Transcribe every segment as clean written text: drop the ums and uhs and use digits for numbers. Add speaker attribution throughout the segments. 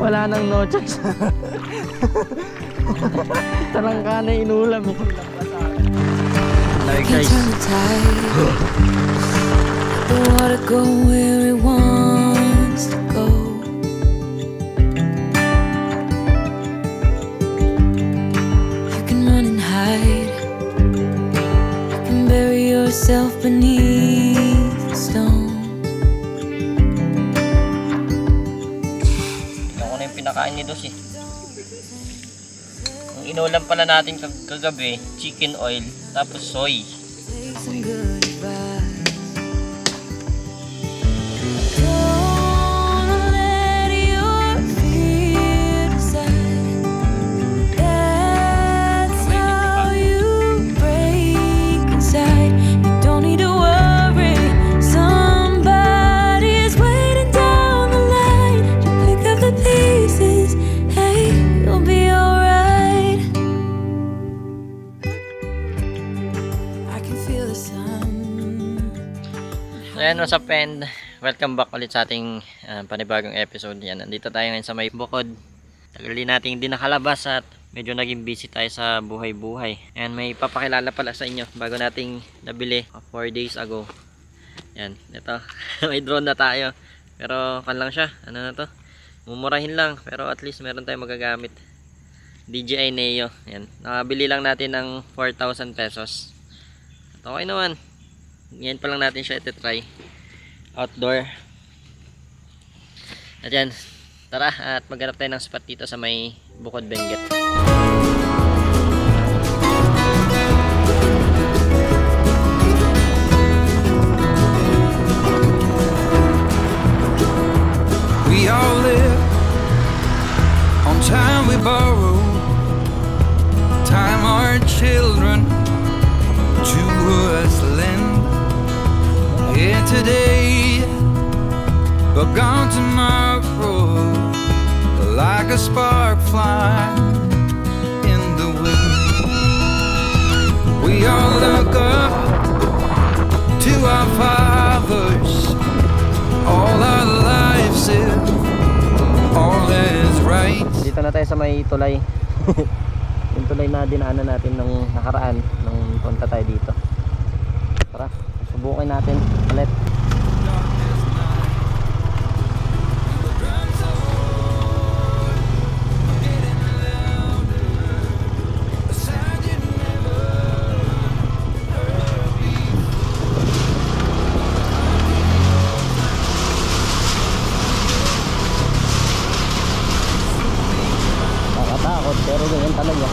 Speaker 1: Wala nang no choice. Talangka na inulam eh. Like guys.
Speaker 2: The water go where it wants to go. You can run and hide. You can bury yourself beneath the stones.
Speaker 1: Tignan ko na yung pinakain ni Dos eh. Ang inulam pala natin kagabi, chicken oil, tapos soy.
Speaker 2: Take some good advice.
Speaker 1: Ayan, what's up and welcome back ulit sa ating panibagong episode. Yan, nandito tayo ngayon sa may bukod. Tagal din natin hindi nakalabas at medyo naging busy tayo sa buhay-buhay. Ayan, may papakilala pala sa inyo bago nating nabili 4 days ago. Yan, ito. May drone na tayo. Pero kan lang siya. Ano na to? Mumurahin lang pero at least meron tayong magagamit. DJI Neo. Yan, nakabili lang natin ng 4,000 pesos. At okay naman. Ngayon pa lang natin siya iti-try outdoor. At yan, tara at maghanap tayo ng spot dito sa may Bukod Benguet.
Speaker 3: We all live on time we borrow, time our children to us lend. Here today, but gone tomorrow, like a spark flying in the wind. We all look up to our fathers, all our lives if all is right.
Speaker 1: Dito na tayo sa may tulay. Yung tulay na dinaanan natin nung nakaraan nung punta tayo dito. Tara, subukin natin ulit. Nakatakot pero ganyan talaga.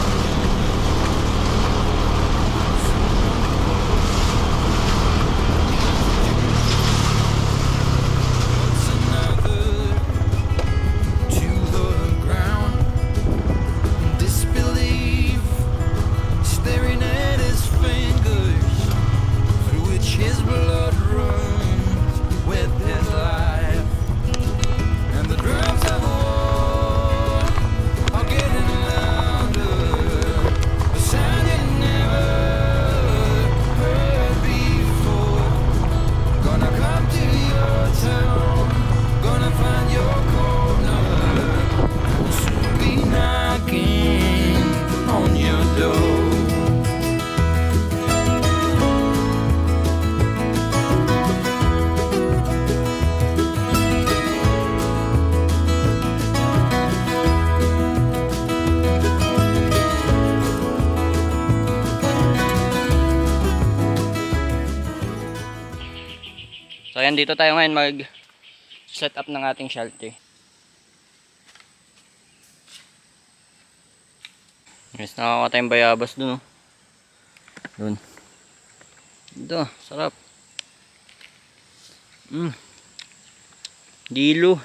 Speaker 1: So ayan, dito tayo ngayon mag set up ng ating shelter. Guys, nakakawa tayong bayabas dun, oh. Dun. Dito, sarap. Dilo.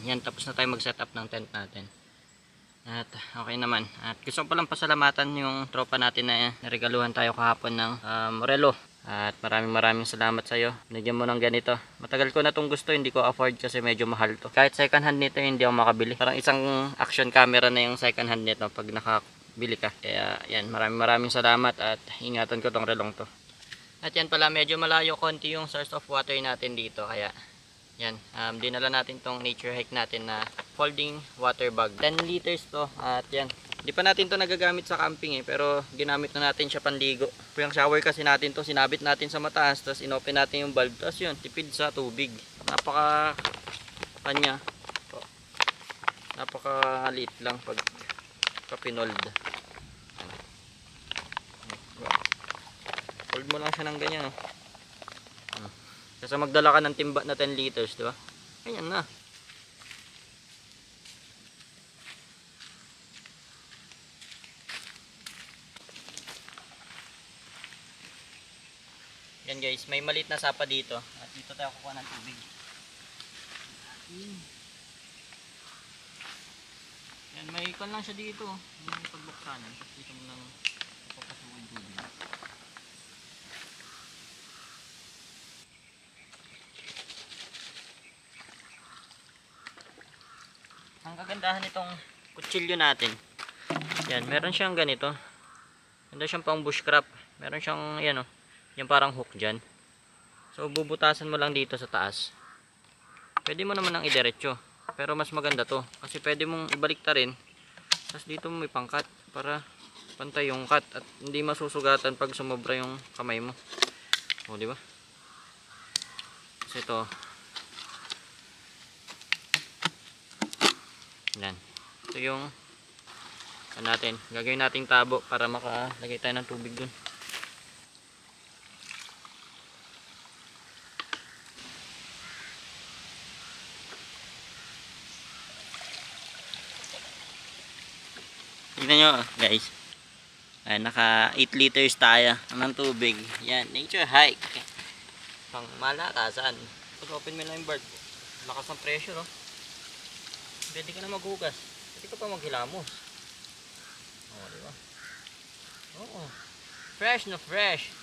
Speaker 1: Yan, tapos na tayo mag-setup ng tent natin. At okay naman. At gusto ko palang pasalamatan yung tropa natin na naregaluhan tayo kahapon ng Morelo. At maraming salamat sa iyo. Binigyan mo ng ganito. Matagal ko na tong gusto, hindi ko afford kasi medyo mahal to. Kahit second hand nito hindi ako makabili. Parang isang action camera na yung second hand nito pag nakabili ka. Kaya yan, maraming salamat at ingatan ko tong relong to. At yan pala, medyo malayo konti yung source of water natin dito. Kaya yan, dinala natin tong nature hike natin na folding water bag. 10 liters to. At yan, di pa natin to nagagamit sa camping pero ginamit na natin siya panligo. Yung shower kasi natin to, sinabit natin sa mataas, tapos inopen natin yung valve, tapos yun, tipid sa tubig. Napaka kanya. Napaka liit lang pag kapinold. Hold mo lang siya ng ganyan, no? Kasi magdala ka ng timba na 10 liters, di ba? Ayan na. Yan guys, may maliit na sapa dito. At dito tayo kukuha ng tubig. Yan, may ikon lang siya dito. Yung pagbuksanan. Tapos dito mo lang papasukin tubig. Ang kagandahan nitong kutsilyo natin, yan, meron siyang ganito. Meron siyang pang bushcraft. Meron siyang, yan o, yung parang hook dyan. So, bubutasan mo lang dito sa taas. Pwede mo naman ang idiretso. Pero mas maganda to. Kasi pwede mong ibalik ta rin. Tapos dito mo may pangkat para pantay yung cut. At hindi masusugatan pag sumobra yung kamay mo. O, diba? Kasi ito, yan. Ito yung natin. Gagawin nating tabo para makalagay tayo ng tubig dun. Tignan nyo guys. Ay, naka 8 liters tayo ng tubig. Yan, nature hike. Pang malakasan. Pag open mo lang yung bird, lakas ng pressure, oh. Pwede ka na maghugas. Pwede ka pa maghilamos. Oo, diba? Oo. Fresh na fresh.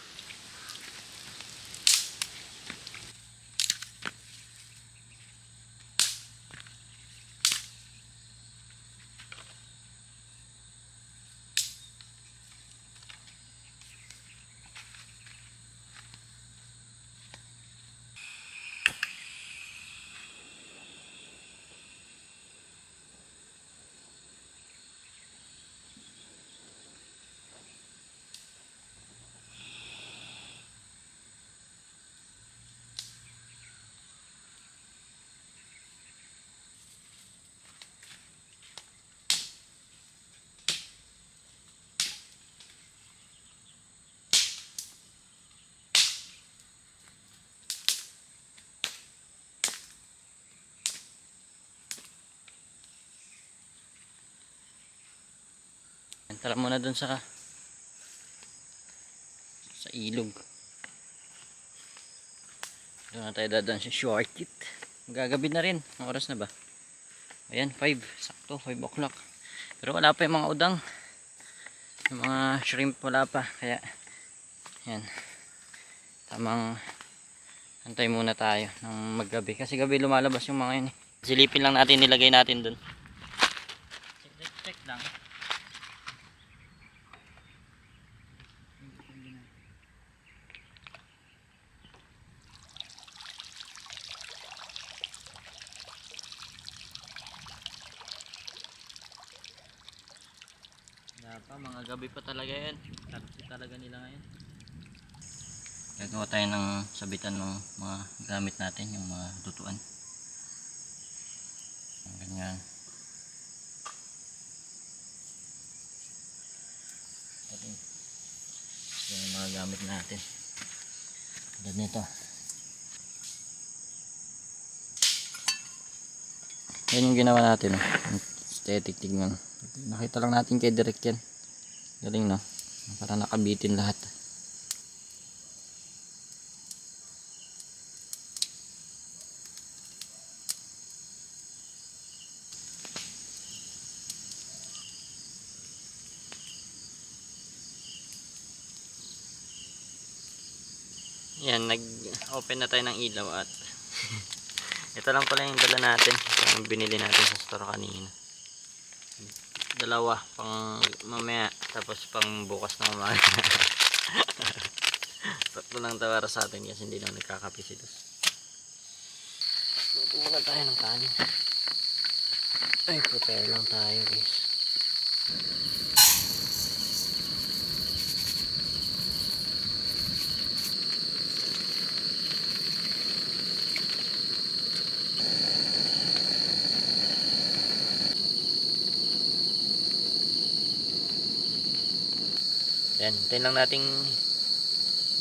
Speaker 1: Tara muna dun sa ilog. Doon na tayo dadaan sa shortcut. Magagabi na rin. Ang oras na ba? Ayan, 5. Sakto, 5 o'clock. Pero wala pa yung mga udang. Yung mga shrimp wala pa. Kaya, ayan. Tamang antay muna tayo ng maggabi. Kasi gabi lumalabas yung mga yun. Silipin lang natin, nilagay natin dun. Check lang. Mga gabi pa talaga yan. Tapos talaga nila ngayon. Gagawa tayo ng sabitan ng mga gamit natin, yung mga tutuan. Ganyan. Yan yung mga gamit natin. Tulad nito. Yan yung ginawa natin. Aesthetic, tignan. Nakita lang natin kay Direk yan. Galing, no? Para nakabitin lahat. Yan, nag-open na tayo ng ilaw at ito lang pala yung dala natin. Yung binili natin sa store kanina. Dalawa pang mamaya, tapos pang bukas na umaga. Sakto lang tawara sa atin kasi hindi naman nagkakape si Dos. Luto muna tayo ng kanin. Ay, prepare lang tayo guys. Yan, hintayin lang nating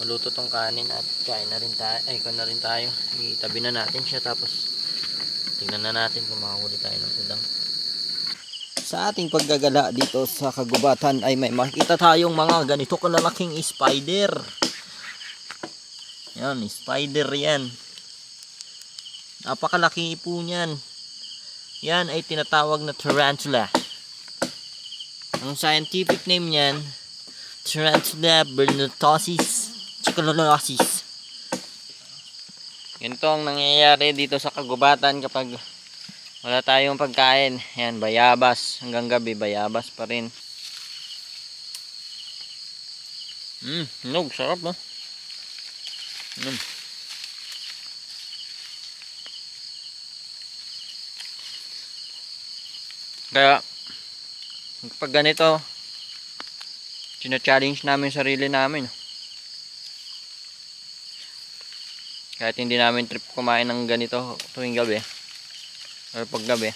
Speaker 1: maluto tong kanin at kain na rin tayo. Ay, kain na rin tayo. Itabi na natin siya tapos tingnan na natin kung makahuli tayo ng udang. Sa ating paggagala dito sa kagubatan ay may makita tayong mga ganito kalalaking spider. Yan, spider yan. Napakalaki po niyan. Yan ay tinatawag na tarantula. Ang scientific name niyan, Tarantula bernatosis chicolosis. Ganito ang nangyayari dito sa kagubatan kapag wala tayong pagkain. Yan, bayabas. Hanggang gabi, bayabas pa rin. Hinog. Sarap ba? Kaya, kapag ganito, challenge namin sarili namin. Kahit hindi namin trip kumain ng ganito tuwing gabi o pag gabi,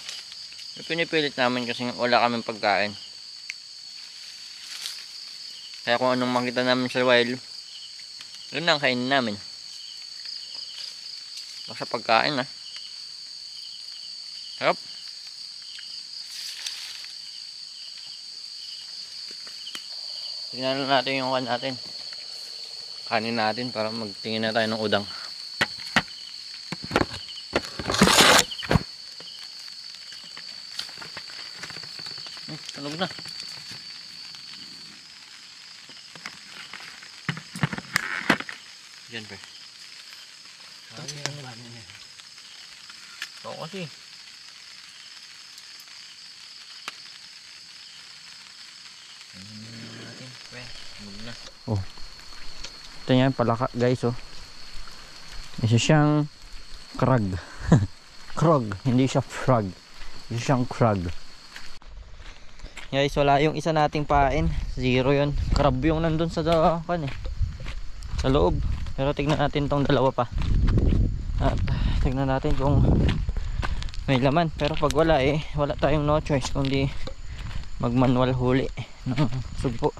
Speaker 1: pinipilit namin kasi wala kaming pagkain. Kaya kung anong makita namin sa wild, yun ang kainin namin. Basta pagkain na. Sarap. Tingnan natin yung kanin natin para magtingin na tayo ng udang. Tunog na. Diyan pa. Ito kasi. Oh. Ito yan palaka guys oh. Isa siyang krag. Krog, hindi siya frog. Isa siyang krag. Guys, wala yung isa nating pain. Zero yun. Crab yung nandun sa sa loob. Pero tignan natin tong dalawa pa. At tignan natin kung may laman. Pero pag wala wala tayong no choice kundi mag manual huli ng sugpo.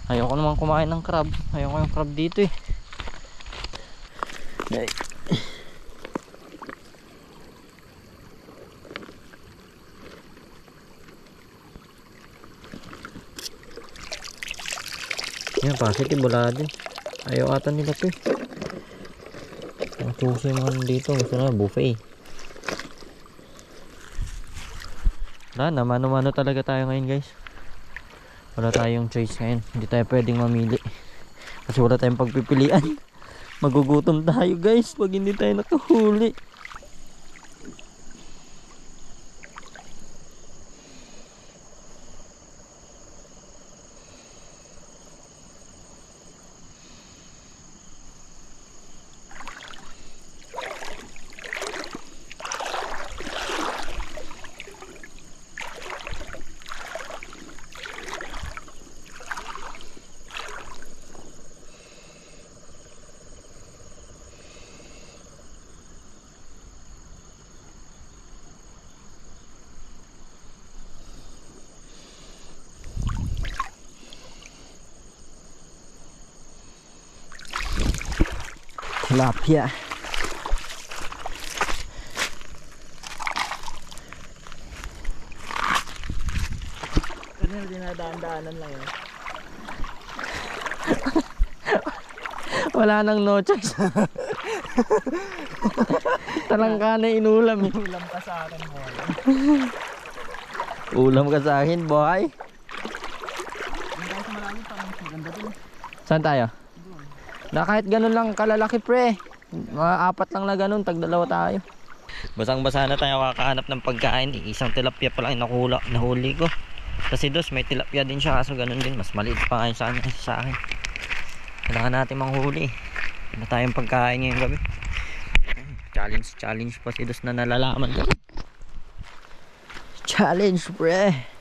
Speaker 1: Ayoko naman kumain ng crab. Ayoko yung crab dito Okay. Yan, positive bulado. Ayaw ata nila to Ang susi naman dito. Gusto na buffet. Wala na, mano-mano talaga tayo ngayon guys. Wala tayong choice ngayon. Hindi tayo pwedeng mamili kasi wala tayong pagpipilian. Magugutom tayo guys pag hindi tayo nakahuli. Tilapia. Kanina dinadaan-daanan lang yun. Wala nang no choice. Talangka na inulam eh.
Speaker 4: Ulam ka sa akin, boy.
Speaker 1: Ulam ka sa akin, boy.
Speaker 4: Hindi tayo sa malalim pa. Maganda dun.
Speaker 1: Saan tayo? Na kahit ganun lang kalalaki pre. Mga 4 lang na ganun, tagdalawa tayo. Basang-basa na tayo kakahanap ng pagkain. Isang tilapia pa lang nahuli ko. Kasi dos may tilapia din siya, kaso ganun din. Mas maliit pa ngayon sa akin. Kailangan natin manghuli. Wala tayong pagkain ngayong gabi. Challenge pa si dos na nalalaman ko. Challenge pre.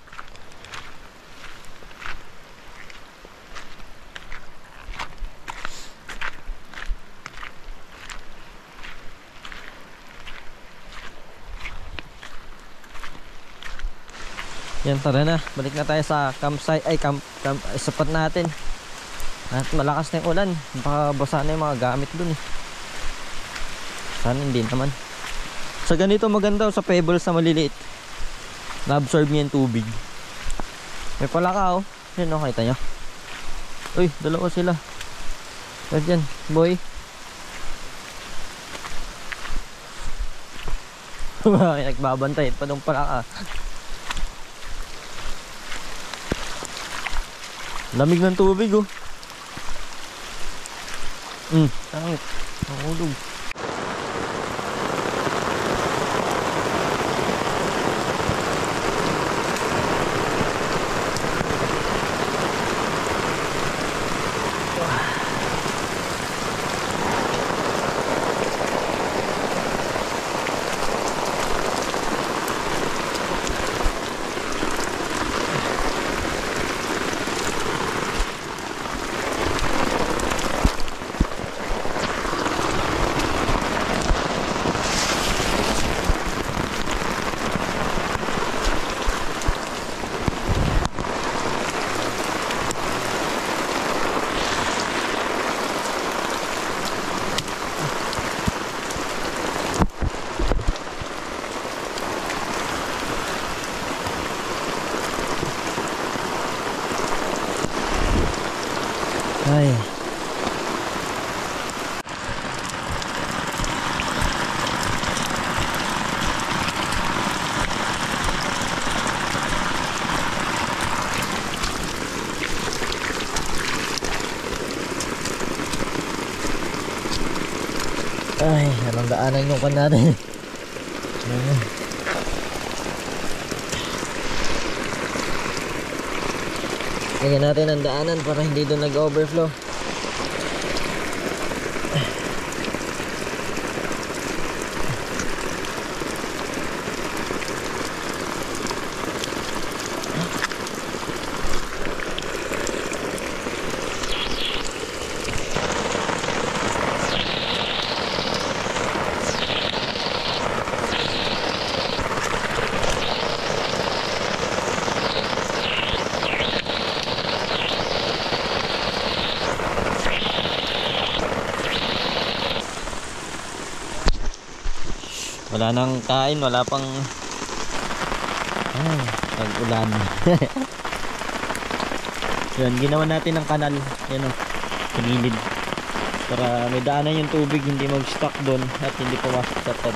Speaker 1: Yan, tara na. Balik na tayo sa campsite. Spot natin. At malakas na yung ulan. Baka basa na yung mga gamit dun eh. Sana hindi naman. Sa ganito maganda sa pebbles na maliliit. Na-absorb niya yung tubig. May palaka oh. Yan oh, kita nyo. Uy, dalawa sila. Yan, boy. Nagbabantay pa dong palaka. Lamig ng tubig oh. Tangit. Mahulog. Ay. Ay, anong daanan yung kan natin? Lagyan natin ang daanan para hindi doon nag-overflow. Wala nang kain, wala pang pag-ulan. Yan, ginawa natin ng kanal. Yan o, pinilid. Para may daanan yung tubig, hindi mag-stuck doon at hindi pumasok sa pod.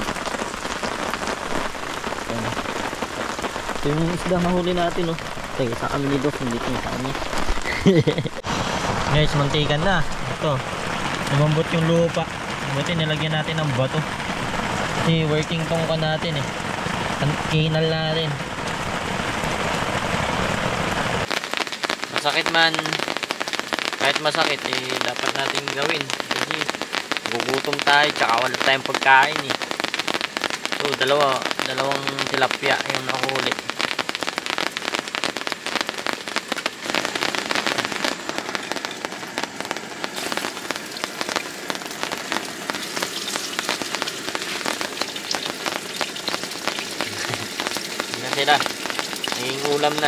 Speaker 1: Yan. Ito yung isda mahuli natin o. Teka, sa kami ni Dos, hindi ito sa kami. Guys, mantikan na. Ito, lumambot yung lupa. Buti nilagyan natin ng bato. Kasi working tong ka natin eh. Kinal natin. Masakit man, kahit masakit eh, dapat natin gawin. Kasi gugutom tayo, tsaka wala tayong pagkain eh. So dalawang tilapia yung nahuli. Sila naging ulam na.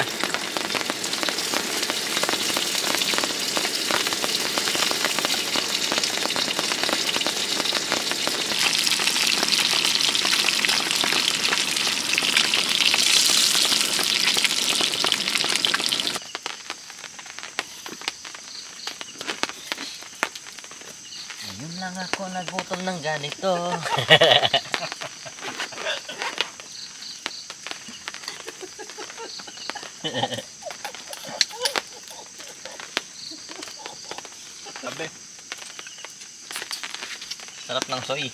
Speaker 1: Ayun lang ako nagutom ng ganito.
Speaker 4: Sabi.
Speaker 1: Soy.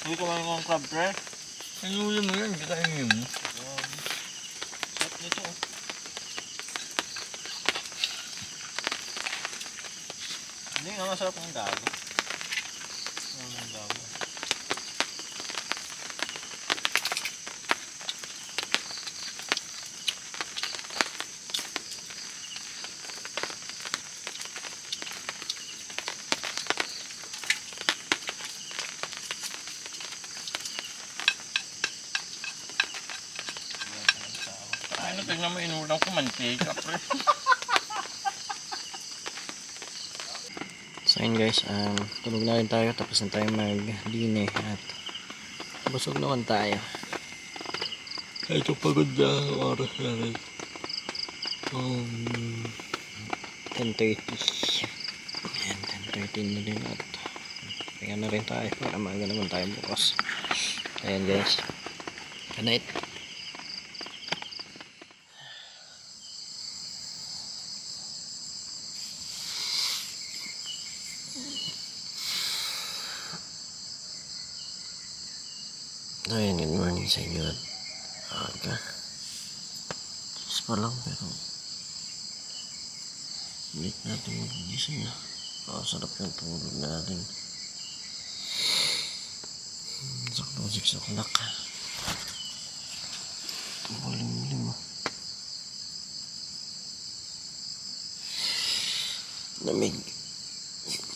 Speaker 4: Hindi ko man ng crab, pre.
Speaker 1: Ano mo yan? Hindi ka inim.
Speaker 4: Sarap nito. Hindi nga masarap ng dago. Ng dago.
Speaker 1: Ano, tignan mo, inulang ko mantika, pre. So yun guys, tulog na rin tayo, tapos na tayo mag-line at busog naman tayo. Ito pagod na oras na rin. 10:30. Ayan, 10:30 na din at kaya na rin tayo para maaga naman tayo bukas. Ayan guys, good night. Ayan, good morning sa inyo at aga. Just pa lang pero late natin mag-gising na. Sarap yung tulog natin. Sakto 6 o'clock. Malim-lim. Lamig.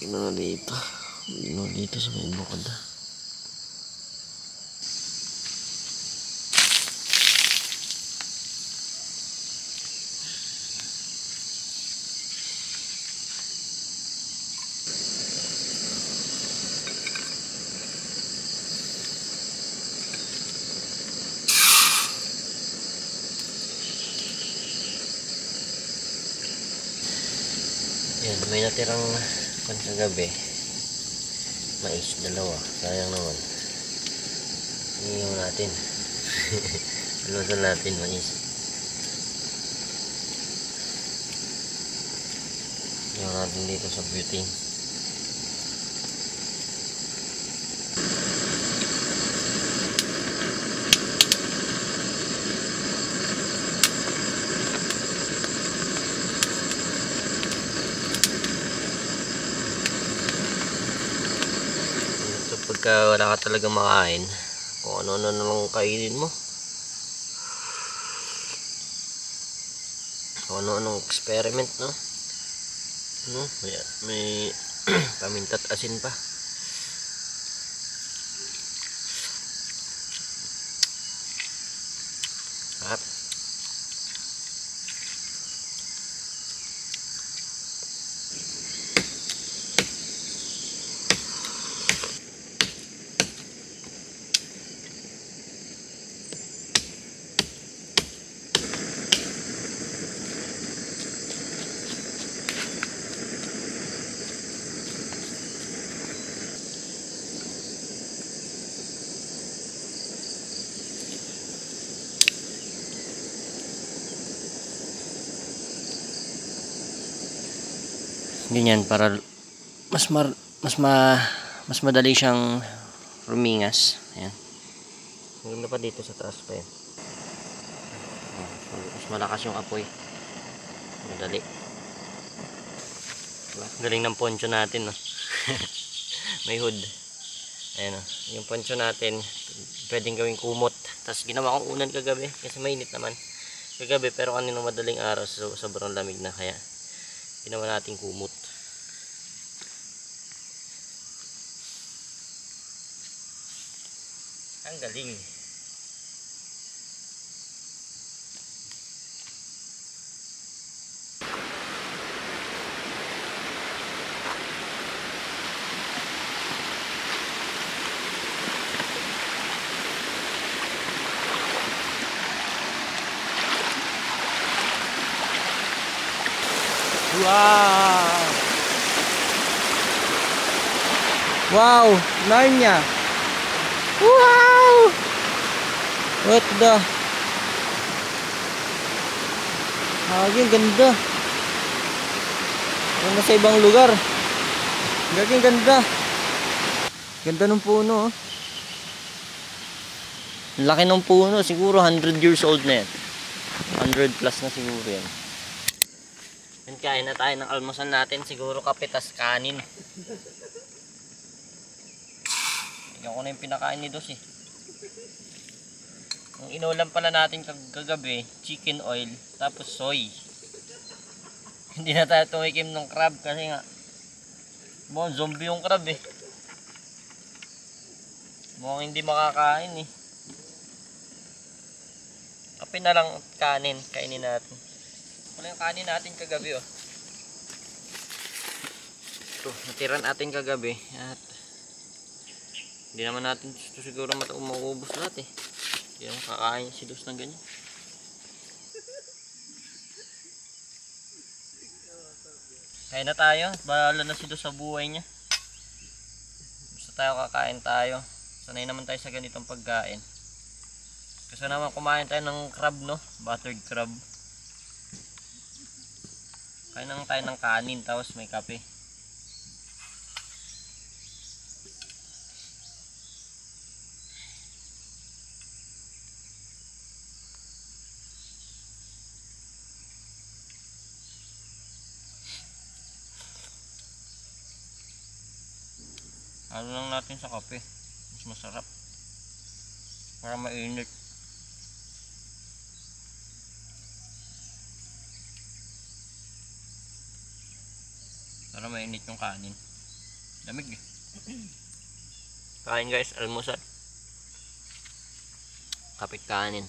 Speaker 1: Hindi na dito. Hindi na dito sa may bukod. Yan, may natirang kagabi. Mais, 2. Sayang naman. Iiyaw natin. Luto natin mais. Iiyaw natin dito sa butane. Pagka wala ka talaga makain, kung ano-ano na lang kainin mo, kung ano-anong experiment, no? May paminta't asin pa. Sarap. Ganyan para mas madali siyang rumingas. Ayan. Maganda pa dito sa taas pa yan. Mas malakas yung apoy. Madali. Galing ng poncho natin, no? May hood. Ayan, no? Yung poncho natin pwedeng gawing kumot. Tapos ginawa kong unan kagabi kasi mainit naman kagabi, pero kanina madaling araw, so sobrang lamig na, kaya ginawa nating kumot. Ang galing.
Speaker 4: Wow! Wow! Narnia! Wow! What the? Ang ganda. Yung nasa ibang lugar.
Speaker 1: Gaging ganda. Ganda ng puno, oh. Laki ng puno, siguro 100 years old na yan. 100 plus na siguro yan. Yan, kain na tayo ng almusal natin. Siguro kape tas kanin. Tingnan ko na yung pinakain ni Dos eh. Ang inulam pala natin kagabi, chicken oil, tapos soy. Hindi na tayo tumikim ng crab kasi nga mukhang zombie yung crab eh. Mukhang hindi makakain eh. Kape na lang at kanin, kainin natin. Wala yung kanin natin kagabi oh. Ito, natira natin kagabi at hindi naman natin ito siguro mauubos lahat eh. Hindi naman kakain si Dos ng ganyan. Kain na tayo, bahala na si Dos sa buhay niya. Basta tayo kakain tayo. Sanay naman tayo sa ganitong pagkain. Kasi naman kumain tayo ng crab, no? Buttered crab. Kain naman tayo ng kanin tapos may kape. Ano lang natin sa kape. Mas masarap. Para mainit. Para mainit yung kanin. Lamig eh. Kain guys, almusal. Kapit kanin.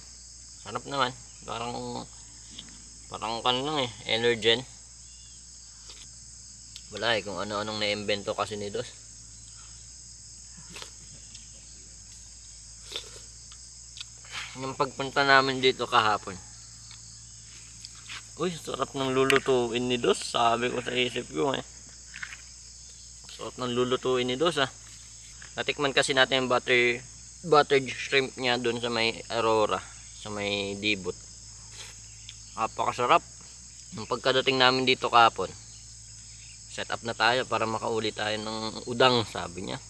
Speaker 1: Sarap naman. Parang kan lang eh. Energen. Wala eh kung ano-anong na-invento kasi ni Dos. Yung pagpunta namin dito kahapon. Uy, sarap ng lulutuin ni Dos. Sabi ko sa isip ko eh. Sarap ng lulutuin ni Dos ah. Natikman kasi natin yung buttered shrimp niya doon sa may Aurora. Sa may Dibot. Napakasarap. Nung pagkadating namin dito kahapon, set up na tayo para makauli tayo ng udang, sabi niya.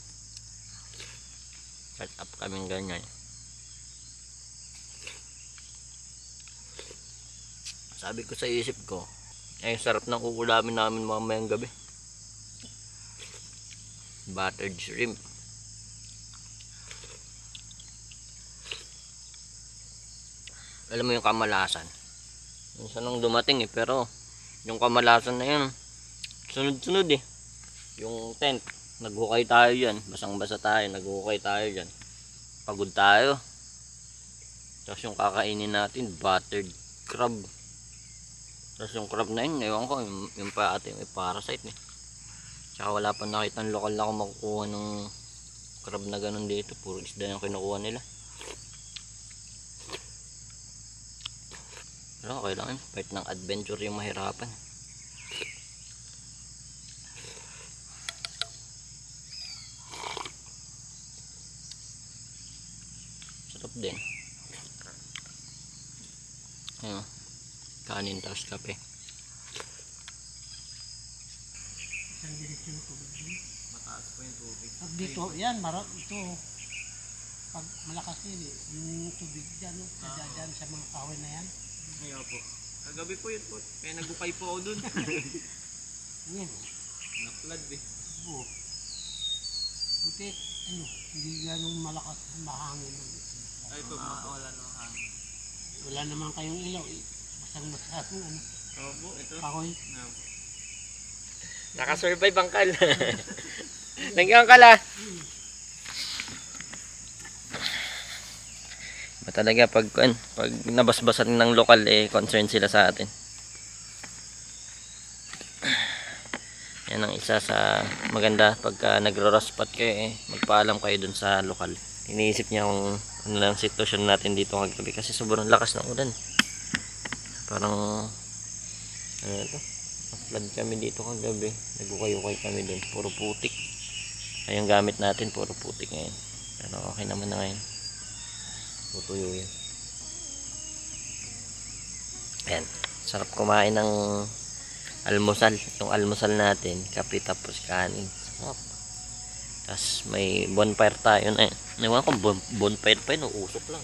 Speaker 1: Set up kaming ganyan. Sabi ko sa isip ko, ay sarap ng uulamin namin mamayang gabi. Buttered shrimp. Alam mo yung kamalasan. Minsan nung dumating eh, pero yung kamalasan na yun, sunod-sunod eh. Yung tent, naghukay tayo dyan. Basang-basa tayo, naghukay tayo dyan. Pagod tayo. Tapos yung kakainin natin, buttered crab. Tapos yung crab na yun, ewan ko, yung pa ate, may parasite eh. Tsaka wala pa nakita ng lokal na ako makukuha ng crab na ganun dito. Puro isda yung kinukuha nila. Pero okay lang yun, part ng adventure yung mahirapan. Sarap din. Ayun. Kanin tapos kape. Mataas pa yung tubig.
Speaker 5: Pag dito, yan, ito. Pag malakas yun, yung tubig dyan, no? Dyan sa mga kahoy na yan.
Speaker 1: Ayaw po. Kagabi po yun po. Kaya nagukay po ako dun.
Speaker 5: Yan.
Speaker 1: Naklad eh.
Speaker 5: Oo. Buti, hindi ganun malakas mahangin.
Speaker 1: Ay po, wala nang hangin.
Speaker 5: Wala naman kayong ilaw, eh. Masang
Speaker 1: Opo, ito.
Speaker 5: kahoy.
Speaker 1: Nakasurvive ang kal. Nagyang kala. Ba talaga pag nabasbasan ng lokal eh concern sila sa atin. Yan ang isa sa maganda pagka nagro-rospat kayo eh magpaalam kayo dun sa lokal. Iniisip niya kung ano lang sitwasyon natin dito kagabi kasi sobrang lakas ng ulan. Parang ano ito? Flood kami dito kagabi. Nagukay-ukay kami dun. Puro putik. Ay yung gamit natin puro putik ngayon. Pero okay naman na ngayon. Tutuyo yan. Ayan. Sarap kumain ng almusal. Yung almusal natin. Kape tapos kanin. Tapos may bonfire tayo na. Ewan ko bonfire pa yun, usok lang.